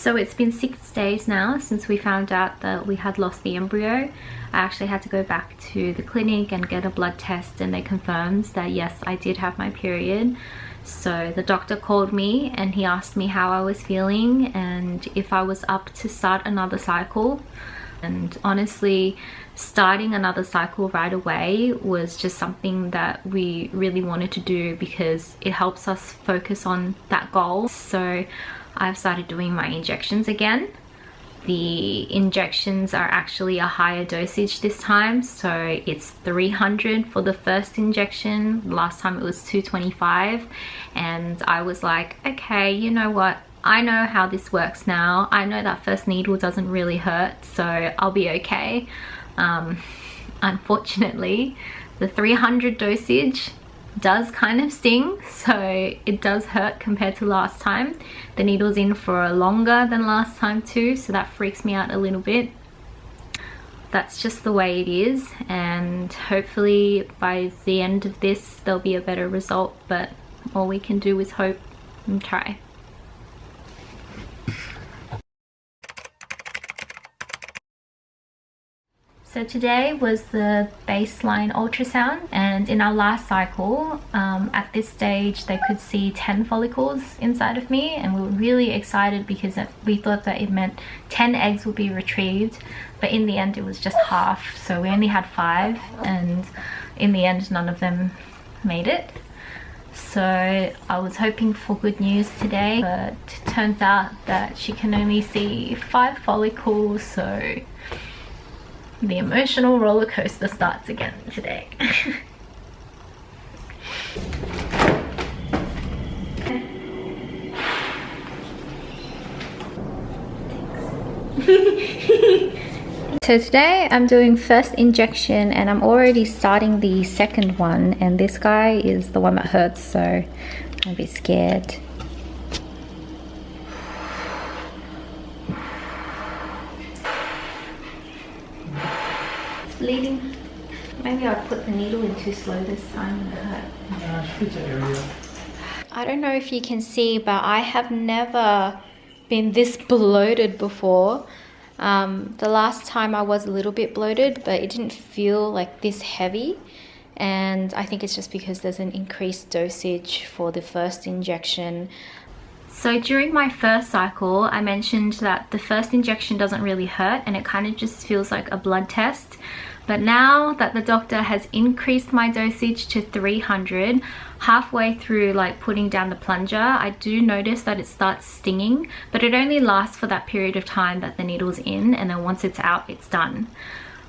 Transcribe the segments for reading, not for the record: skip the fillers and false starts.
So it's been 6 days now since we found out that we had lost the embryo. I actually had to go back to the clinic and get a blood test, and they confirmed that yes, I did have my period. So the doctor called me and he asked me how I was feeling and if I was up to start another cycle. And honestly, starting another cycle right away was just something that we really wanted to do because it helps us focus on that goal. So I've started doing my injections again. The injections are actually a higher dosage this time, so it's 300 for the first injection. Last time it was 225, and I was like, okay, you know what, I know how this works now. I know that first needle doesn't really hurt, so I'll be okay. Unfortunately, the 300 dosage does kind of sting, so it does hurt compared to last time. The needle's in for longer than last time too, so that freaks me out a little bit. That's just the way it is, and hopefully by the end of this there'll be a better result, but all we can do is hope and try. So today was the baseline ultrasound, and in our last cycle, at this stage they could see 10 follicles inside of me, and we were really excited because we thought that it meant 10 eggs would be retrieved, but in the end it was just half, so we only had 5, and in the end none of them made it. So I was hoping for good news today, but it turns out that she can only see 5 follicles, so the emotional roller coaster starts again today. So today I'm doing first injection and I'm already starting the second one, and this guy is the one that hurts, so I'm a bit scared. Bleeding. Maybe I'll put the needle in too slow this time and it hurt. Yeah, I don't know if you can see, but I have never been this bloated before. The last time I was a little bit bloated, but it didn't feel like this heavy, and I think it's just because there's an increased dosage for the first injection. So during my first cycle, I mentioned that the first injection doesn't really hurt and it kind of just feels like a blood test. But now that the doctor has increased my dosage to 300, halfway through like putting down the plunger, I do notice that it starts stinging, but it only lasts for that period of time that the needle's in, and then once it's out, it's done.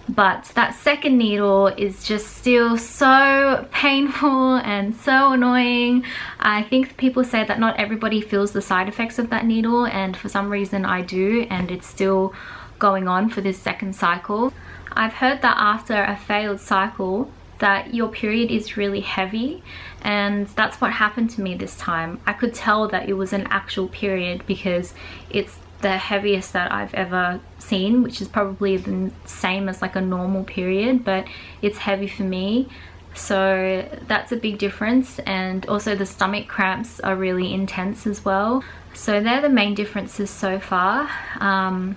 But that second needle is just still so painful and so annoying. I think people say that not everybody feels the side effects of that needle, and for some reason I do, and it's still going on for this second cycle. I've heard that after a failed cycle that your period is really heavy, and that's what happened to me this time. I could tell that it was an actual period because it's the heaviest that I've ever seen, which is probably the same as like a normal period, but it's heavy for me. So that's a big difference, and also the stomach cramps are really intense as well. So they're the main differences so far. And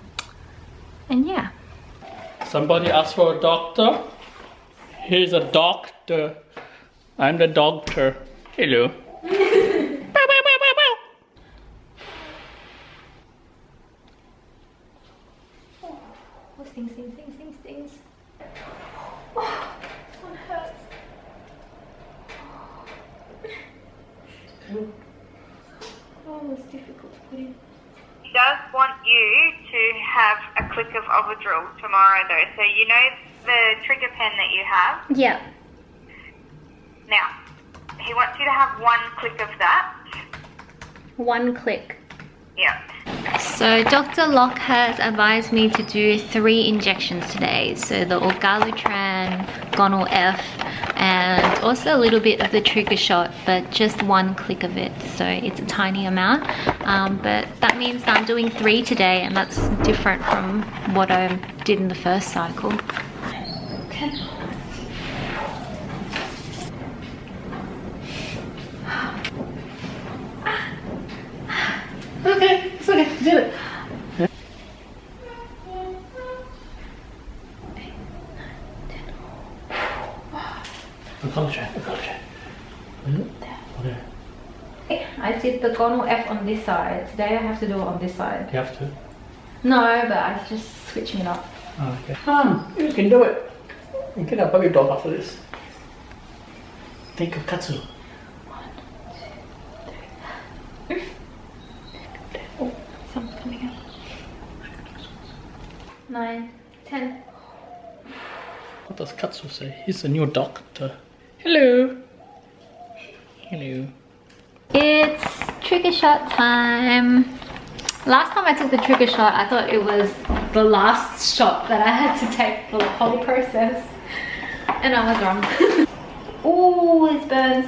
yeah. Somebody asked for a doctor. Here's a doctor. I'm the doctor. Hello. Oh, stings, stings, stings, stings, stings. Oh, this one hurts. Oh, it's difficult to put in. He does want you to have a click of Ovidrel tomorrow though. So you know the trigger pen that you have? Yeah. Now, he wants you to have 1 click of that. 1 click. Yeah. So Dr. Lok has advised me to do 3 injections today. So the Orgalutran, Gonal-f, and also a little bit of the trigger shot, but just 1 click of it. So it's a tiny amount. But that means that I'm doing 3 today, and that's different from what I did in the first cycle. Okay. Okay, it's okay, do it. did the Gonal-f on this side. Today I have to do it on this side. You have to. No, but I was just switching it up. Oh, okay. You can do it. You can have a puppy dog after this. Think of Katsu. 1, 2, 3. Oh, something's coming out. 9, 10. What does Katsu say? He's a new doctor. Hello. Hello. It's trigger shot time. Last time I took the trigger shot, I thought it was the last shot that I had to take for the whole process. And I was wrong. Oh, it burns.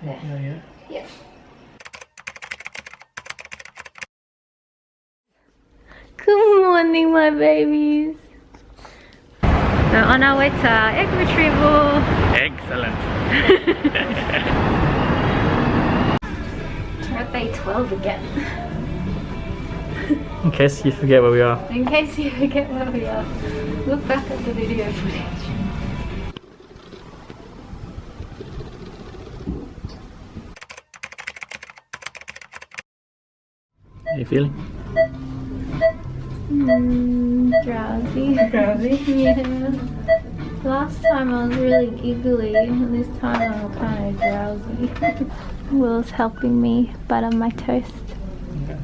Yeah. Yes. Good morning, my babies. We're on our way to our egg retrieval. Excellent. We're at day 12 again. In case you forget where we are. In case you forget where we are, look back at the video footage. How are you feeling? Drowsy. Drowsy? Yeah. Last time I was really giggly, and this time I'm kind of drowsy. Will's helping me butter my toast. Okay.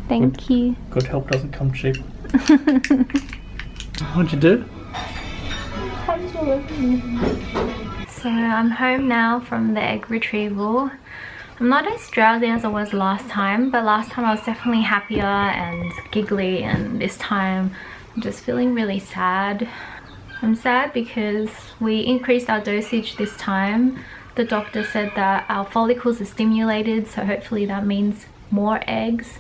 Thank you. Good help doesn't come cheap. What'd you do? So I'm home now from the egg retrieval. I'm not as drowsy as I was last time, but last time I was definitely happier and giggly, and this time I'm just feeling really sad. I'm sad because we increased our dosage this time. The doctor said that our follicles are stimulated, so hopefully that means more eggs.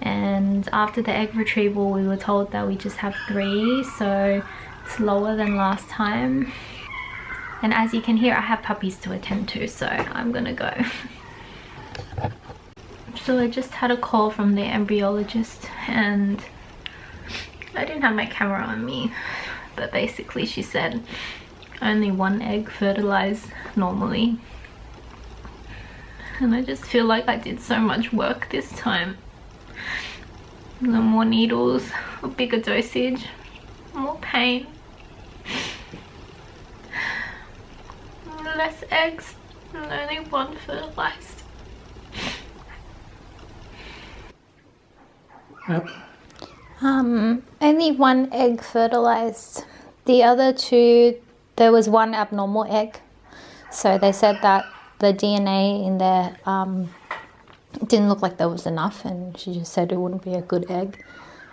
And after the egg retrieval we were told that we just have 3, so it's lower than last time. And as you can hear, I have puppies to attend to, so I'm gonna go. So I just had a call from the embryologist, and I didn't have my camera on me, but basically she said only 1 egg fertilized normally. And I just feel like I did so much work this time. No more needles, a bigger dosage, more pain, less eggs, and only 1 fertilized. Yep. Only 1 egg fertilized. The other 2, there was 1 abnormal egg. So they said that the DNA in there didn't look like there was enough, and she just said it wouldn't be a good egg.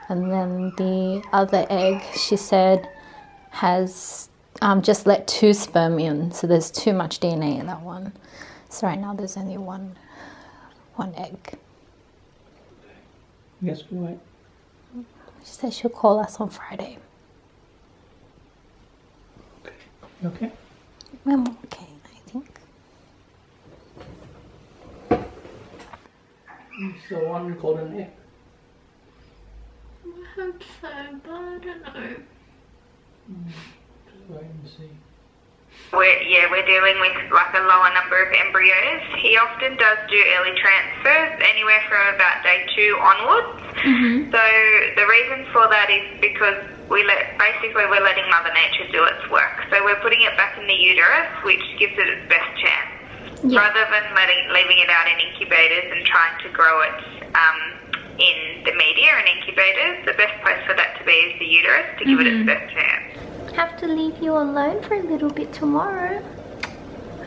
And then the other egg, she said, has just let 2 sperm in, so there's too much DNA in that one. So right now there's only one egg. Yes, we wait. She said she'll call us on Friday. Okay. You okay? I'm okay, I think. So 1 golden egg. I hope so, but I don't know. Just wait and see. We're dealing with like a lower number of embryos. He often does do early transfers, anywhere from about day 2 onwards. So the reason for that is because we're letting Mother Nature do its work. So we're putting it back in the uterus, which gives it its best chance, rather than leaving it out in incubators and trying to grow it in the media and incubators. The best place for that to be is the uterus, to give it its best chance. Have to leave you alone for a little bit tomorrow.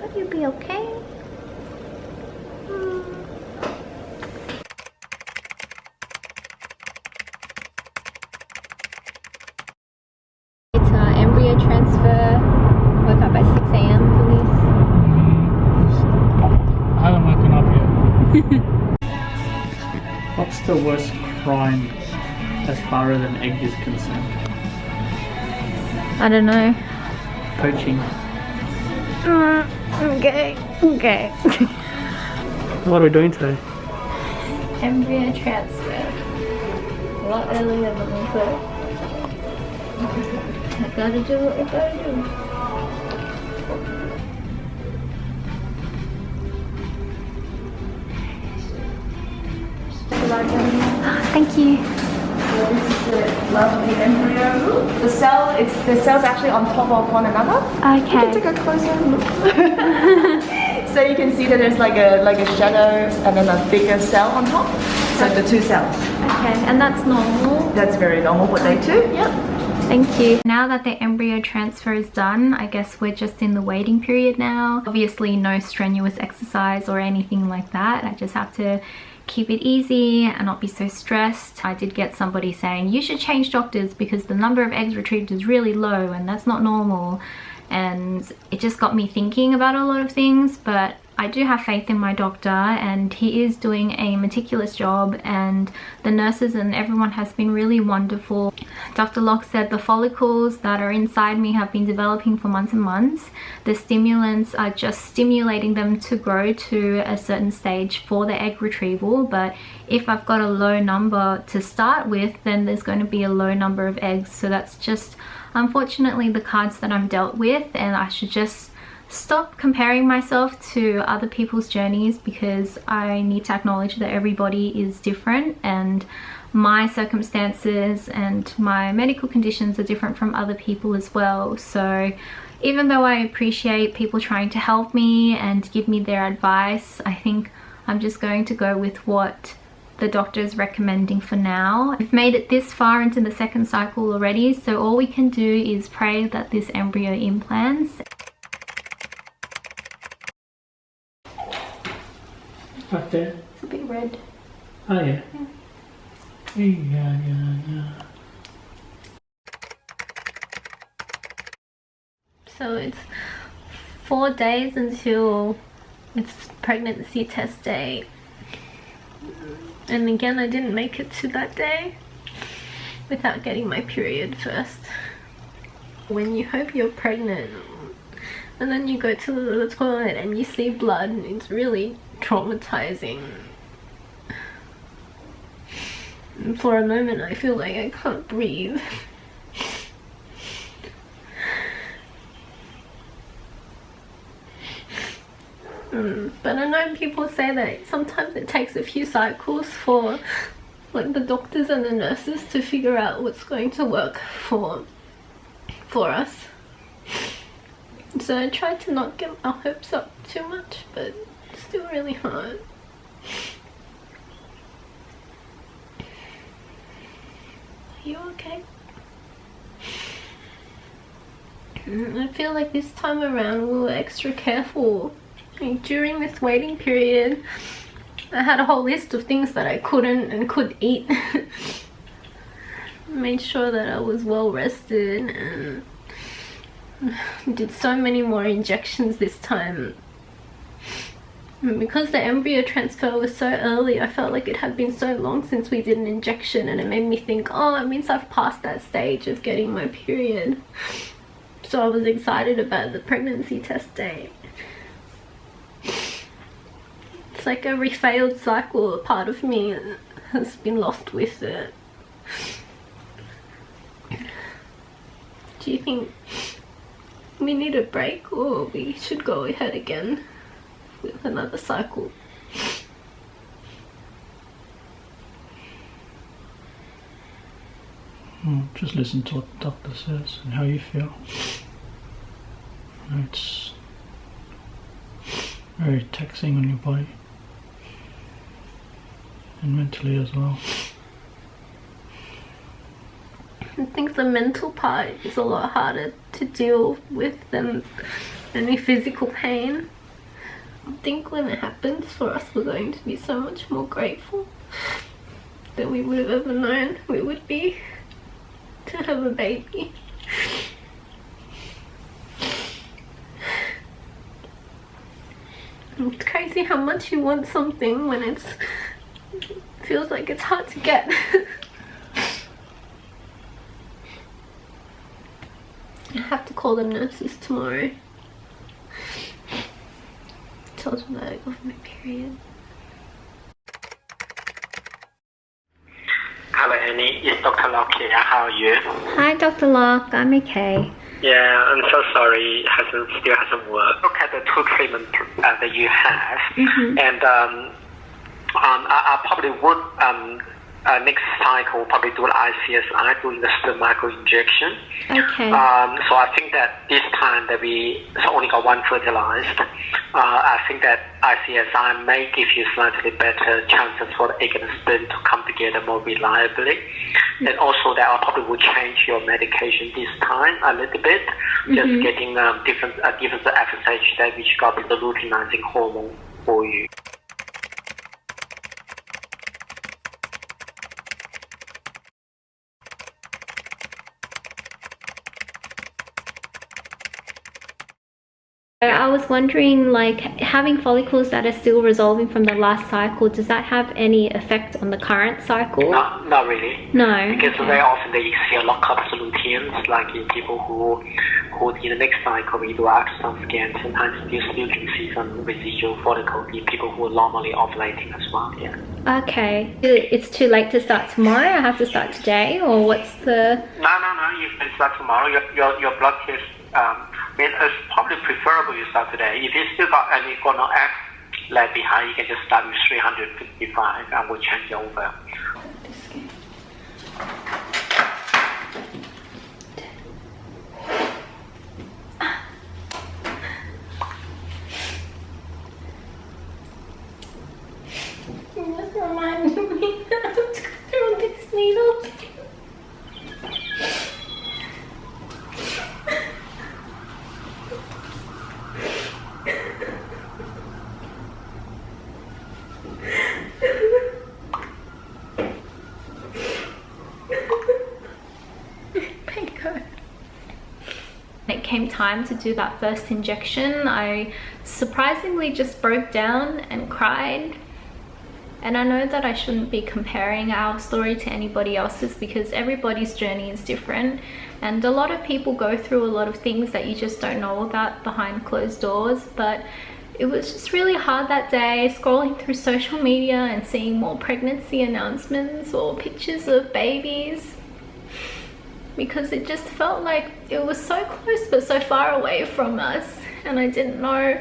Hope you'll be okay. It's embryo transfer. Woke up at 6 AM for I haven't woken up yet. What's the worst crime as far as an egg is concerned? I don't know. Poaching. Okay. What are we doing today? Embryo transfer. A lot earlier than we thought. I gotta do what we gotta do. Thank you. So this is the lovely embryo room. The cells actually on top of one another. You can take Okay. a closer look. So you can see that there's like a shadow and then a bigger cell on top. So the two cells. Okay, and that's normal. That's very normal for day 2. Yep. Thank you. Now that the embryo transfer is done, I guess we're just in the waiting period now. Obviously no strenuous exercise or anything like that. I just have to keep it easy and not be so stressed. I did get somebody saying you should change doctors because the number of eggs retrieved is really low and that's not normal. And it just got me thinking about a lot of things, but I do have faith in my doctor and he is doing a meticulous job, and the nurses and everyone has been really wonderful. Dr. Lok said the follicles that are inside me have been developing for months and months. The stimulants are just stimulating them to grow to a certain stage for the egg retrieval, but if I've got a low number to start with, then there's going to be a low number of eggs. So that's just unfortunately the cards that I'm dealt with, and I should just stop comparing myself to other people's journeys because I need to acknowledge that everybody is different and my circumstances and my medical conditions are different from other people as well. So even though I appreciate people trying to help me and give me their advice, I think I'm just going to go with what the doctor is recommending for now. We've made it this far into the 2nd cycle already, so all we can do is pray that this embryo implants. Right there. It's a bit red. Oh yeah. Yeah. So it's 4 days until it's pregnancy test day. And again, I didn't make it to that day without getting my period first. When you hope you're pregnant and then you go to the toilet and you see blood, it's really traumatizing. And for a moment I feel like I can't breathe. But I know people say that sometimes it takes a few cycles for like the doctors and the nurses to figure out what's going to work for us. So I tried to not get our hopes up too much, but it's still really hard. Are you okay? I feel like this time around we were extra careful. During this waiting period, I had a whole list of things that I couldn't and could eat. Made sure that I was well rested and did so many more injections this time. And because the embryo transfer was so early, I felt like it had been so long since we did an injection, and it made me think, oh, it means I've passed that stage of getting my period. So I was excited about the pregnancy test day. It's like every failed cycle, a part of me has been lost with it. Do you think we need a break, or we should go ahead again with another cycle? Just listen to what the doctor says and how you feel. It's very taxing on your body and mentally as well. I think the mental part is a lot harder to deal with than any physical pain. I think when it happens for us, we're going to be so much more grateful than we would have ever known we would be to have a baby. It's crazy how much you want something when it feels like it's hard to get. I have to call the nurses tomorrow. Tell them that I got my period. Hello Annie, it's Dr. Lok here. How are you? Hi Dr. Lok, I'm okay. Yeah, I'm so sorry. It still hasn't worked. Look at the 2 treatments that you have, and I probably would next cycle probably do the ICSI, doing the sperm micro injection. Okay. So I think that this time that we only got one fertilized, I think that ICSI may give you slightly better chances for the egg and sperm to come together more reliably. And also that I probably will change your medication this time a little bit, just getting different FSH that which got the luteinizing hormone for you. I was wondering, like, having follicles that are still resolving from the last cycle, does that have any effect on the current cycle? Not really. No. Because very often they see a lot of luteins, like in people who in the next cycle we do ultrasound scan, sometimes you still can see some residual follicles in people who are normally ovulating as well. Yeah. Okay. It's too late to start tomorrow? I have to start today, or what's the... No. You can start tomorrow. Your blood test. It's probably preferable you start today. If you still got any Gonal-f left behind, you can just start with 355 and we'll change it over. You just reminded me that to go through these needles. It came time to do that first injection, I surprisingly just broke down and cried. And I know that I shouldn't be comparing our story to anybody else's because everybody's journey is different, and a lot of people go through a lot of things that you just don't know about behind closed doors. But it was just really hard that day, scrolling through social media and seeing more pregnancy announcements or pictures of babies, because it just felt like it was so close but so far away from us, and I didn't know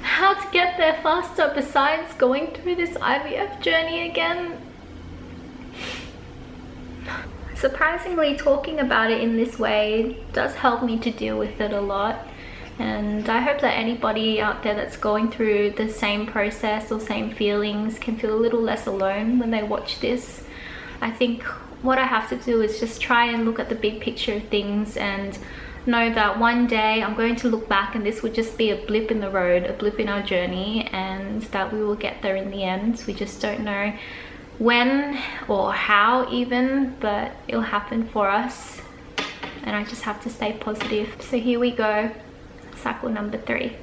how to get there faster besides going through this IVF journey again. Surprisingly, talking about it in this way does help me to deal with it a lot, and I hope that anybody out there that's going through the same process or same feelings can feel a little less alone when they watch this. I think what I have to do is just try and look at the big picture of things and know that one day I'm going to look back and this would just be a blip in the road, a blip in our journey, and that we will get there in the end. We just don't know when or how even, but it'll happen for us, and I just have to stay positive. So here we go, cycle number 3.